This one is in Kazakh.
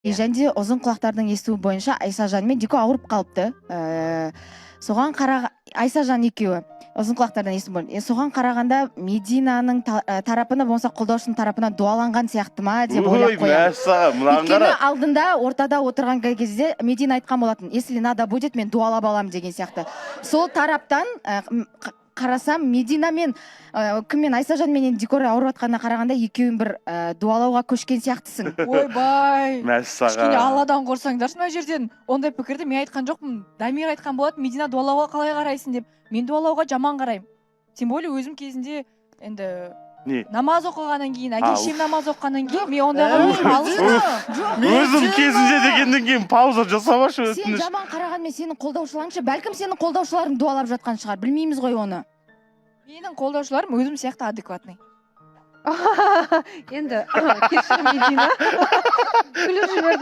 Және ұзын құлақтардың естуі бойынша Айсажан мен Дико ауырып қалыпты. Соған Айсажан екеуі ұзын құлақтардан естуі бойынша. Соған қарағанда Мединаның тарапына болмаса қолдаушының тарапына дуаланған сияқты ма деп ойлап қоямын. Өйткені алдында ортада отырған кезде Медина айтқан болатын, если надо будет, мен дуалап алам деген сияқты. Сол тараптан қарасам, Медина мен кіммен Айсажан менен Дикор ауырып жатқанына қарағанда екеуін бір дуалауға көшкен сияқтысың. Ойбай. Мәссаған. Кішкене Алладан қорсаңдаршы мына жерден. Ондай пікірді мен айтқан жоқпын. Дамир айтқан болады, Медина дуалауға қалай қарайсың деп. Мен дуалауға жаман қараймын. Тем более өзім кезінде енді намаз оқығаннан кейін, әке-шешем намаз оқығаннан кейін мен ондайға алысым. Өзім кезінде дегеннен кейін пауза жасамашы өтініш. Сен жаман қарағанмен сенің қолдаушыларыңшы, бәлкім сенің қолдаушыларың дуалап жатқан шығар, білмейміз ғой оны. Менің қолдаушыларым өзім сияқты адекватный. Енді кешір Медина. Күліп жіберді.